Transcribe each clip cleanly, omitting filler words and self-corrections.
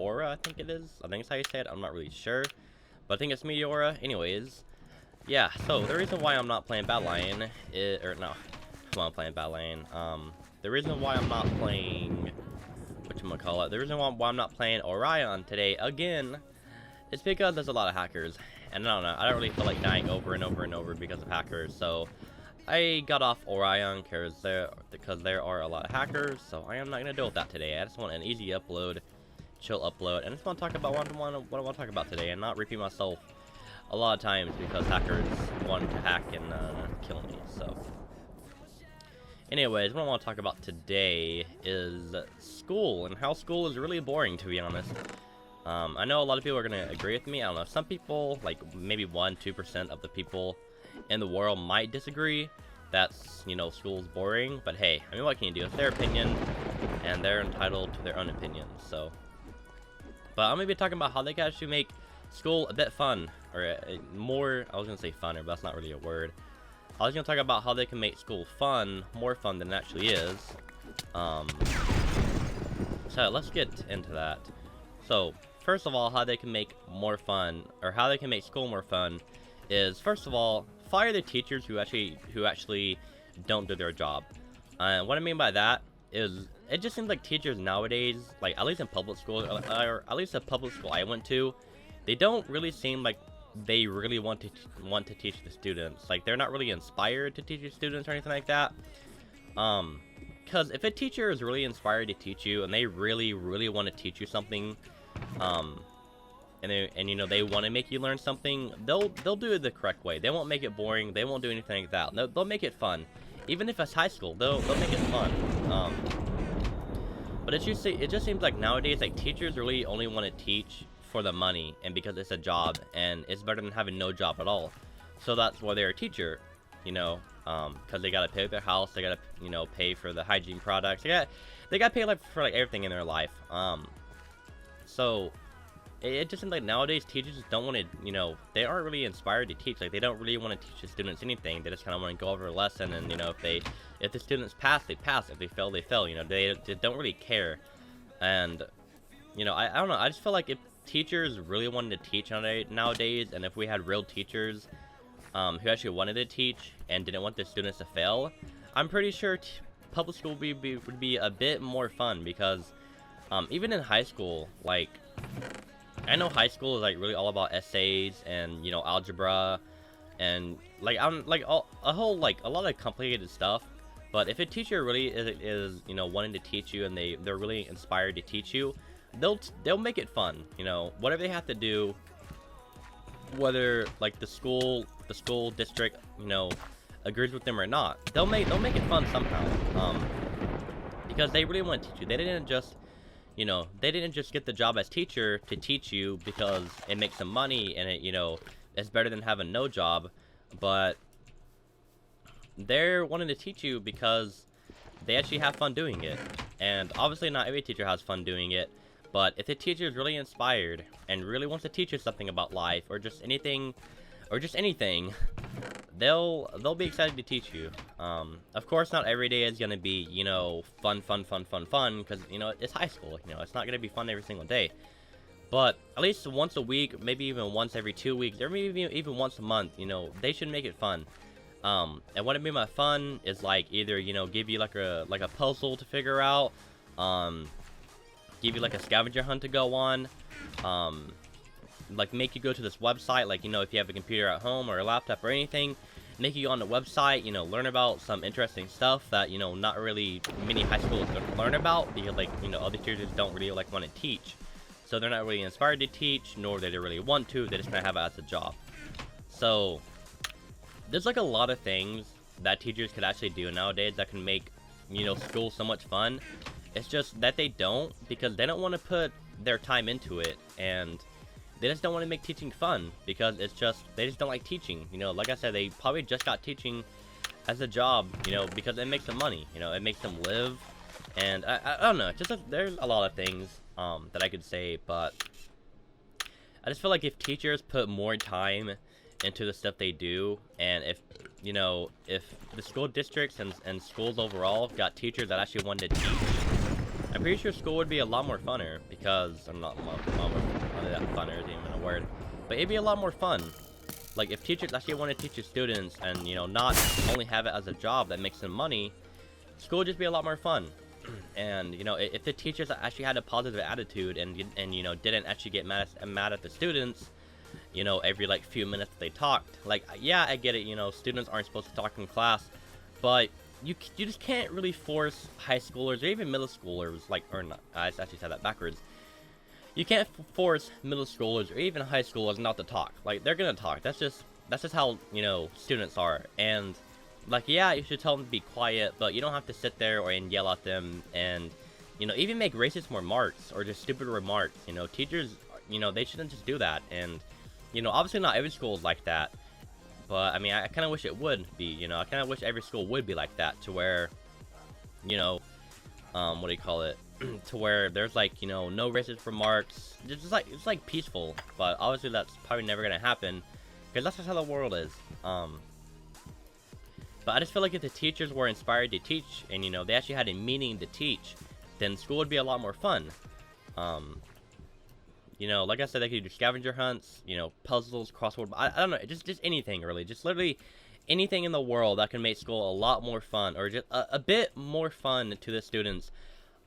Meteora, I think it is. I think it's how you say it. I'm not really sure, but I think it's Meteora. Anyways, yeah. So the reason why I'm not playing Badlion is, or no, I'm playing Badlion. The reason why I'm not playing, whatchamacallit, the reason why I'm not playing Orion today again is because there's a lot of hackers, and I don't know. I don't really feel like dying over and over and over because of hackers. So I got off Orion because there are a lot of hackers, so I am not going to deal with that today. I just want an easy upload, chill upload, and I just want to talk about what I want to talk about today, and not repeat myself a lot of times because hackers want to hack and kill me. So anyways, what I want to talk about today is school, and how school is really boring, to be honest. I know a lot of people are going to agree with me. I don't know, some people, like maybe 1-2% of the people in the world might disagree that's, you know, school's boring, but hey, I mean, what can you do? It's their opinion, and they're entitled to their own opinions. So, but I'm gonna be talking about how they can actually make school a bit fun, or more, I was gonna say funner, but that's not really a word. I was gonna talk about how they can make school fun, more fun than it actually is. So let's get into that. So first of all, how they can make more fun, or how they can make school more fun, is first of all, fire the teachers who actually don't do their job. What I mean by that is, it just seems like teachers nowadays, like at least in public school, or at least the public school I went to, they don't really seem like they really want to teach the students. Like, they're not really inspired to teach the students or anything like that. Because if a teacher is really inspired to teach you, and they really want to teach you something, and you know, they want to make you learn something, they'll do it the correct way. They won't make it boring. They won't do anything like that. They'll make it fun. Even if it's high school, they'll make it fun. But it just seems like nowadays, like, teachers really only want to teach for the money, and because it's a job, and it's better than having no job at all. So that's why they're a teacher, you know, because they gotta pay their house, they gotta, you know, pay for the hygiene products, they gotta pay like for like everything in their life. So it just seems like nowadays teachers just don't want to, you know, they aren't really inspired to teach. Like, they don't really want to teach the students anything. They just kind of want to go over a lesson, and, you know, if the students pass, they pass. If they fail, they fail. You know, they don't really care. And, you know, I don't know. I just feel like if teachers really wanted to teach nowadays, and if we had real teachers who actually wanted to teach and didn't want the students to fail, I'm pretty sure public school would be a bit more fun, because even in high school, like, I know high school is like really all about essays and, you know, algebra and like a lot of complicated stuff. But if a teacher really is you know, wanting to teach you, and they're really inspired to teach you, they'll make it fun. You know, whatever they have to do, whether like the school district, you know, agrees with them or not, they'll make it fun somehow. Because they really want to teach you. They didn't just, you know, they didn't just get the job as teacher to teach you because it makes them money, and it, you know, it's better than having no job. But they're wanting to teach you because they actually have fun doing it. And obviously not every teacher has fun doing it, but if the teacher is really inspired and really wants to teach you something about life, or just anything, they'll be excited to teach you. Of course, not every day is gonna be, you know, fun, because, you know, it's high school. You know, it's not gonna be fun every single day. But at least once a week, maybe even once every 2 weeks, or maybe even once a month, you know, they should make it fun. And what I mean by fun is, like, either, you know, give you like a puzzle to figure out, give you like a scavenger hunt to go on, like make you go to this website, like, you know, if you have a computer at home or a laptop or anything, make you go on the website, you know, learn about some interesting stuff that, you know, not really many high schools learn about, because, like, you know, other teachers don't really like want to teach, so they're not really inspired to teach, nor do they really want to. They just kind of have it as a job. So there's like a lot of things that teachers could actually do nowadays that can make, you know, school so much fun. It's just that they don't, because they don't want to put their time into it, and they just don't want to make teaching fun, because they just don't like teaching. You know, like I said, they probably just got teaching as a job, you know, because it makes them money, you know, it makes them live. And I don't know, there's a lot of things that I could say, but I just feel like if teachers put more time into the stuff they do, and if, you know, if the school districts and schools overall got teachers that actually wanted to teach, I'm pretty sure school would be a lot more funner because I'm not that funner isn't even a word, but it'd be a lot more fun. Like if teachers actually want to teach their students and not only have it as a job that makes them money, school would just be a lot more fun. And if the teachers actually had a positive attitude and didn't actually get mad at the students, every like few minutes that they talked. Like yeah, I get it. Students aren't supposed to talk in class, but you just can't really force high schoolers or even middle schoolers I actually said that backwards. You can't force middle schoolers or even high schoolers not to talk. Like they're gonna talk. That's just how students are. And like yeah, you should tell them to be quiet, but you don't have to sit there and yell at them and even make racist remarks or just stupid remarks. Teachers they shouldn't just do that. And obviously not every school is like that. But I mean, I kind of wish it would be. I kind of wish every school would be like that, to where, what do you call it? To where there's like, no racist remarks. It's like peaceful. But obviously that's probably never gonna happen, because that's just how the world is. But I just feel like if the teachers were inspired to teach, and they actually had a meaning to teach, then school would be a lot more fun. Like I said, they could do scavenger hunts, puzzles, crossword. I don't know, just anything really. Just literally anything in the world that can make school a lot more fun, or just a bit more fun to the students.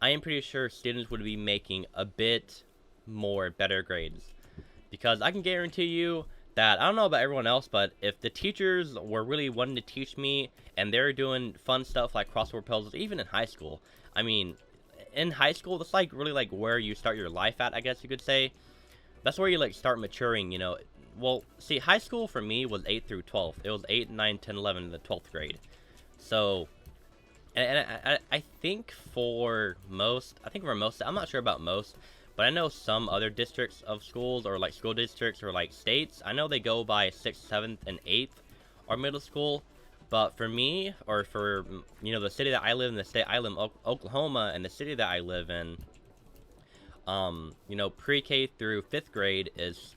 I am pretty sure students would be making a bit more better grades. Because I can guarantee you that, I don't know about everyone else, but if the teachers were really wanting to teach me, and they're doing fun stuff like crossword puzzles, even in high school, I mean, in high school, that's like really like where you start your life at, I guess you could say. That's where you like start maturing, Well, see, high school for me was 8 through 12. It was 8, 9, 10, 11 in the 12th grade. So, and I think for most, I'm not sure about most, but I know some other districts of schools, or like school districts, or like states, I know they go by 6th, 7th, and 8th, or middle school. But for me, or for, the city that I live in, the state I live in, Oklahoma, and the city that I live in, pre-K through 5th grade is,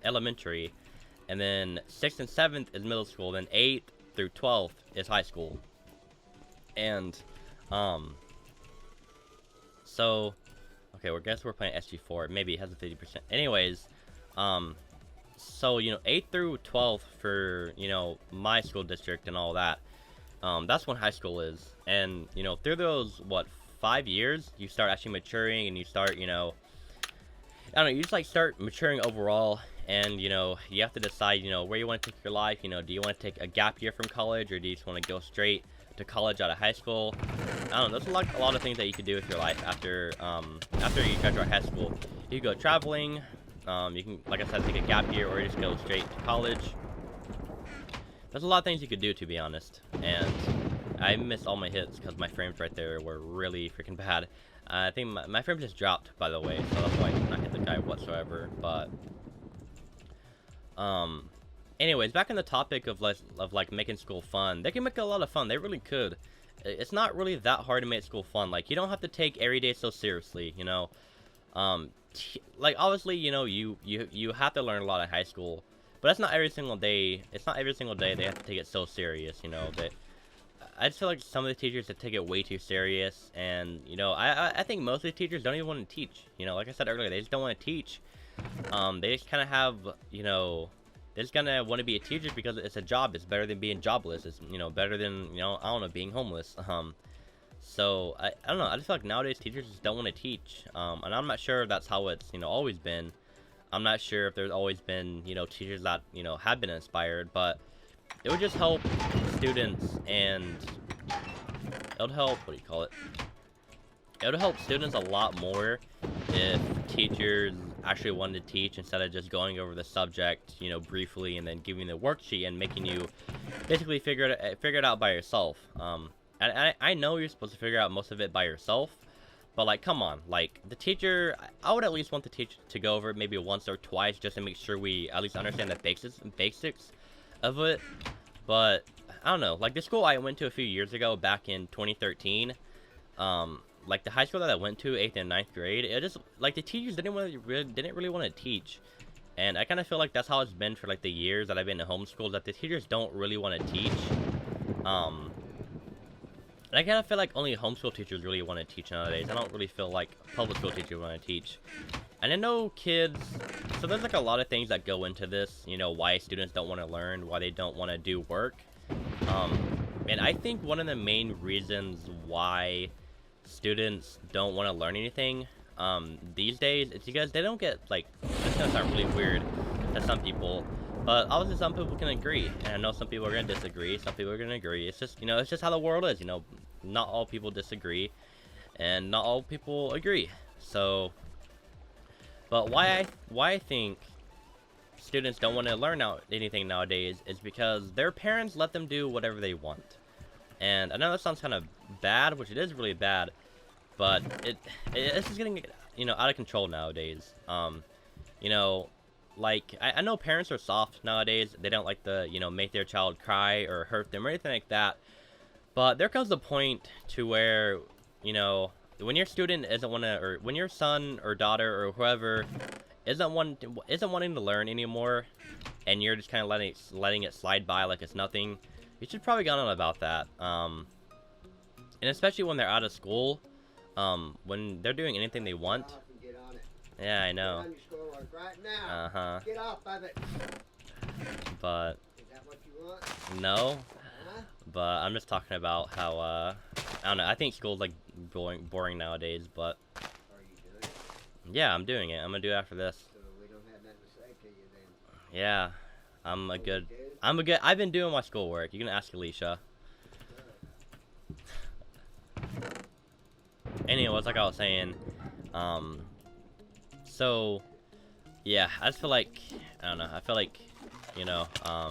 elementary, and then 6th and 7th is middle school, then 8th through 12th is high school. And, so, okay, I guess we're playing SG4, maybe it has a 50%. Anyways, so, 8th through 12th for, my school district and all that, that's when high school is. And, through those, 5 years, you start actually maturing, and you start, I don't know, you just, like, start maturing overall, and, you have to decide, where you want to take your life. Do you want to take a gap year from college, or do you just want to go straight to college out of high school? I don't know, there's a lot of things that you can do with your life after you graduate high school. You can go traveling, you can, like I said, take a gap year, or you just go straight to college. There's a lot of things you could do, to be honest. And I missed all my hits because my frames right there were really freaking bad. I think my frame just dropped, by the way, so that's why I did not hit the guy whatsoever. But anyways, back on the topic of making school fun. They can make a lot of fun. They really could. It's not really that hard to make school fun. Like, you don't have to take every day so seriously, like, obviously, you have to learn a lot in high school, but that's not every single day. It's not every single day they have to take it so serious, I just feel like some of the teachers that take it way too serious, and, I think most of the teachers don't even want to teach, like I said earlier, they just don't want to teach. They just kind of have, they're just gonna want to be a teacher because it's a job. It's better than being jobless. It's, better than, I don't know, being homeless. So, I don't know, I just feel like nowadays teachers just don't want to teach, and I'm not sure if that's how it's, always been. I'm not sure if there's always been, teachers that, have been inspired, but it would just help students, and it would help, what do you call it? It would help students a lot more if teachers actually wanted to teach instead of just going over the subject, briefly, and then giving the worksheet and making you basically figure it out by yourself. And I know you're supposed to figure out most of it by yourself, but, like, come on, like, the teacher, I would at least want the teacher to go over it maybe once or twice just to make sure we at least understand the basics of it. But I don't know, like, the school I went to a few years ago, back in 2013, like, the high school that I went to, 8th and 9th grade, it just, like, the teachers didn't really want to teach. And I kind of feel like that's how it's been for, like, the years that I've been in homeschool, that the teachers don't really want to teach. I kind of feel like only homeschool teachers really want to teach nowadays. I don't really feel like public school teachers want to teach. And I know kids, so there's like a lot of things that go into this, you know, why students don't want to learn, why they don't want to do work. And I think one of the main reasons why students don't want to learn anything these days is because they don't get, like, it's gonna sound really weird to some people, but obviously some people can agree, and I know some people are gonna disagree, some people are gonna agree. It's just, you know, it's just how the world is, you know, not all people disagree, and not all people agree. So, but why I think students don't want to learn anything nowadays is because their parents let them do whatever they want. And I know that sounds kind of bad, which it is really bad, but it's just getting, you know, out of control nowadays. You know, like, I know parents are soft nowadays. They don't like to, you know, make their child cry or hurt them or anything like that. But there comes a point to where, you know, when your student isn't or when your son or daughter or whoever isn't wanting to learn anymore, and you're just kind of letting it slide by like it's nothing, you should probably get on about that. And especially when they're out of school, when they're doing anything they want. Yeah, I know. Uh-huh. Get off of it. But Is that what you want? no. Huh? But I'm just talking about how I don't know. I think school's like boring nowadays. But Are you doing it? yeah, I'm doing it. I'm gonna do it after this. So we don't have nothing to say to you then. Yeah, I've been doing my schoolwork. You can ask Alicia. Anyways, like I was saying, so yeah, I just feel like, I don't know, I feel like, you know, I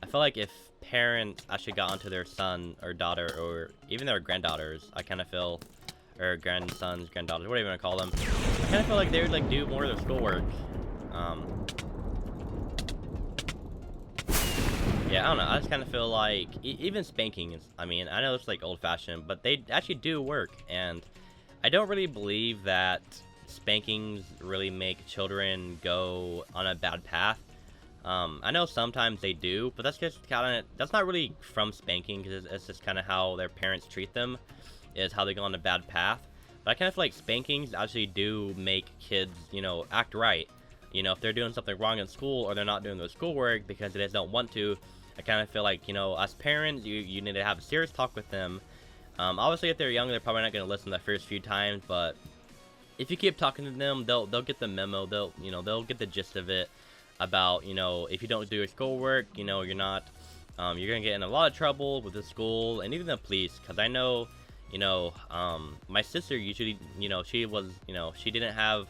feel like if parents actually got onto their son or daughter or even their granddaughters, I kind of feel, or grandsons, granddaughters, whatever you want to call them, I kind of feel like they would like do more of their schoolwork. Yeah, I don't know, I just kind of feel like, even spanking is, I mean, I know it's like old-fashioned, but they actually do work, and I don't really believe that spankings really make children go on a bad path. I know sometimes they do, but that's just kind of, that's not really from spanking, because it's just kind of how their parents treat them, is how they go on a bad path. But I kind of feel like spankings actually do make kids, you know, act right. You know, if they're doing something wrong in school, or they're not doing their schoolwork because they just don't want to, I kind of feel like, you know, as parents, you need to have a serious talk with them. Obviously, if they're young, they're probably not going to listen the first few times, but if you keep talking to them, they'll get the memo. They'll get the gist of it about, you know, if you don't do your schoolwork, you know, you're gonna get in a lot of trouble with the school and even the police. Because I know, you know, my sister usually, you know, she didn't have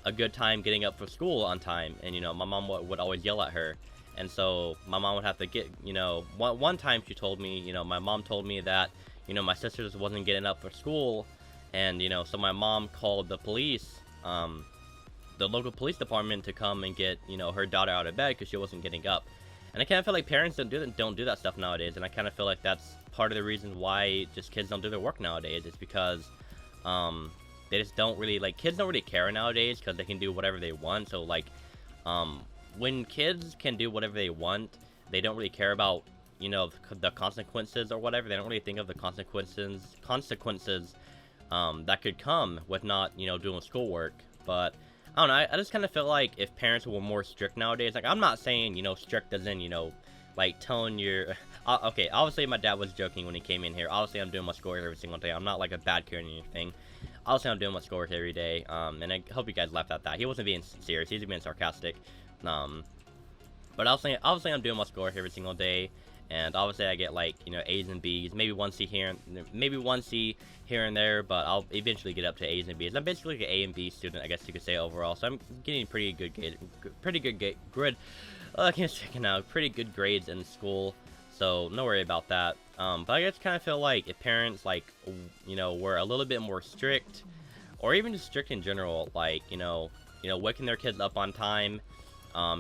a good time getting up for school on time, and you know, my mom would always yell at her, and so my mom would have to get, you know, one time she told me, you know, my mom told me that, you know, my sister just wasn't getting up for school, and you know, so my mom called the police, the local police department, to come and get, you know, her daughter out of bed because she wasn't getting up. And I kind of feel like parents don't do that stuff nowadays, and I kind of feel like that's part of the reason why just kids don't do their work nowadays. It's because they just don't really, like, kids don't really care nowadays because they can do whatever they want. So like, when kids can do whatever they want, they don't really care about, you know, the consequences or whatever. They don't really think of the consequences that could come with not, you know, doing schoolwork. But I don't know, I just kind of feel like if parents were more strict nowadays, like, I'm not saying, you know, strict as in, you know, like telling your, okay, obviously my dad was joking when he came in here. Obviously I'm doing my schoolwork every single day. I'm not like a bad kid or anything. Obviously I'm doing my schoolwork every day, and I hope you guys laughed at that. He wasn't being serious, he was being sarcastic. But obviously I'm doing my schoolwork every single day, and obviously I get, like, you know, A's and B's, maybe one C here and there, but I'll eventually get up to A's and B's. I'm basically like an A and B student, I guess you could say, overall. So I'm getting pretty good grades in school. So no worry about that. But I just kind of feel like if parents, like, you know, were a little bit more strict, or even just strict in general, like, you know, waking their kids up on time,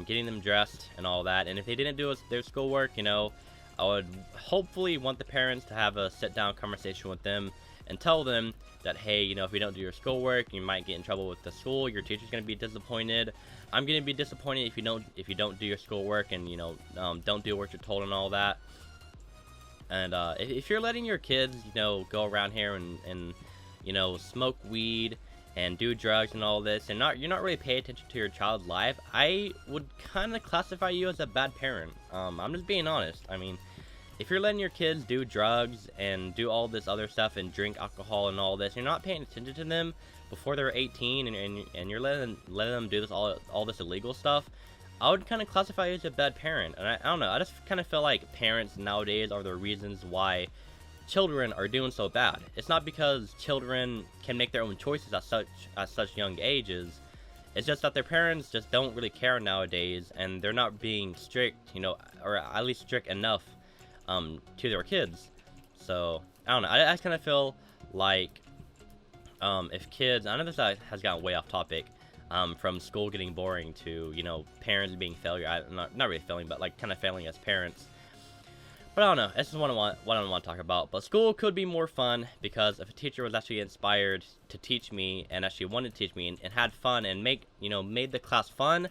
getting them dressed and all that. And if they didn't do their schoolwork, you know, I would hopefully want the parents to have a sit-down conversation with them and tell them that, hey, you know, if you don't do your schoolwork, you might get in trouble with the school. Your teacher's gonna be disappointed. I'm gonna be disappointed if you don't do your schoolwork, and, you know, don't do what you're told and all that. And if you're letting your kids, you know, go around here and you know, smoke weed and do drugs and all this, and you're not really paying attention to your child's life, I would kind of classify you as a bad parent. I'm just being honest. I mean, if you're letting your kids do drugs and do all this other stuff and drink alcohol and all this, you're not paying attention to them before they're 18, and you're letting them do this all this illegal stuff, I would kind of classify you as a bad parent. And I don't know, I just kind of feel like parents nowadays are the reasons why children are doing so bad. It's not because children can make their own choices at such young ages. It's just that their parents just don't really care nowadays, and they're not being strict, you know, or at least strict enough to their kids. So I don't know, I just kind of feel like if kids, I know this has gotten way off topic, from school getting boring to, you know, parents being failure. Not really failing, but like kind of failing as parents. But I don't know, this is what I want to talk about. But school could be more fun, because if a teacher was actually inspired to teach me and actually wanted to teach me and had fun and made the class fun,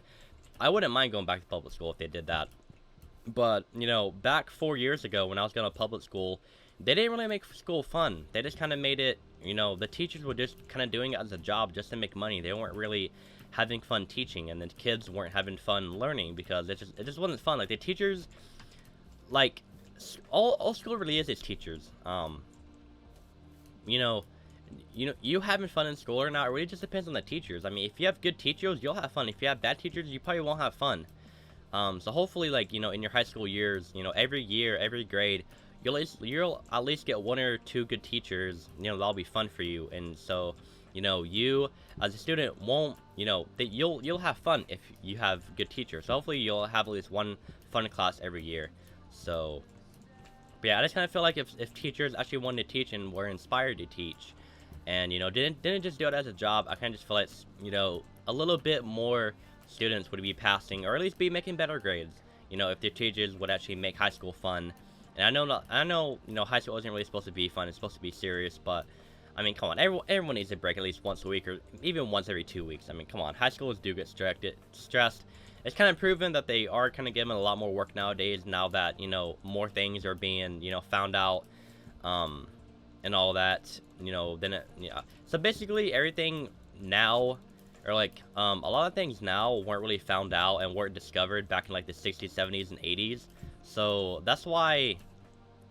I wouldn't mind going back to public school if they did that. But, you know, back 4 years ago when I was going to public school, they didn't really make school fun. They just kind of made it, you know, the teachers were just kind of doing it as a job just to make money. They weren't really having fun teaching, and the kids weren't having fun learning, because it just wasn't fun. Like, the teachers, like, all school really is teachers. You know, you having fun in school or not, it really just depends on the teachers. I mean, if you have good teachers, you'll have fun. If you have bad teachers, you probably won't have fun. So hopefully, like, you know, in your high school years, you know, every year, every grade, you'll at least get 1 or 2 good teachers, you know, that'll be fun for you. And so, you know, you as a student won't, you know, you'll have fun if you have good teachers. So hopefully you'll have at least one fun class every year. So, but yeah, I just kind of feel like if teachers actually wanted to teach and were inspired to teach, and, you know, didn't just do it as a job, I kind of just feel like, you know, a little bit more students would be passing, or at least be making better grades, you know, if their teachers would actually make high school fun. And I know, you know, high school isn't really supposed to be fun, it's supposed to be serious, but I mean, come on, everyone needs a break at least once a week, or even once every 2 weeks. I mean, come on, high schoolers do get stressed. It's kind of proven that they are kind of given a lot more work nowadays, now that, you know, more things are being, you know, found out, and all that, you know, then yeah. So basically everything now, or like, a lot of things now weren't really found out and weren't discovered back in like the 60s, 70s, and 80s. So that's why,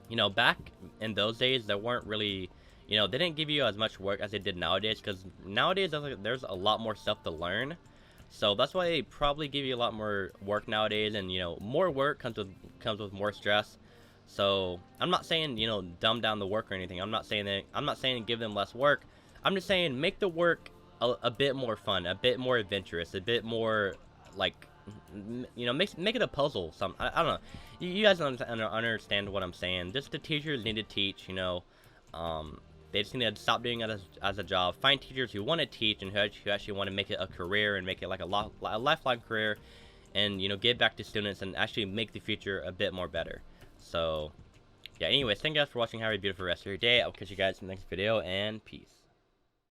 you know, back in those days, there weren't really, you know, they didn't give you as much work as they did nowadays, because nowadays there's a lot more stuff to learn. So that's why they probably give you a lot more work nowadays, and, you know, more work comes with more stress. So I'm not saying, you know, dumb down the work or anything. I'm not saying give them less work. I'm just saying make the work a bit more fun, a bit more adventurous, a bit more like, you know, make it a puzzle. I don't know. You guys understand what I'm saying. Just the teachers need to teach, you know. They just need to stop doing it as a job. Find teachers who want to teach and who actually want to make it a career and make it like a lifelong career, and, you know, give back to students and actually make the future a bit more better. So, yeah, anyways, thank you guys for watching. Have a beautiful rest of your day. I'll catch you guys in the next video, and peace.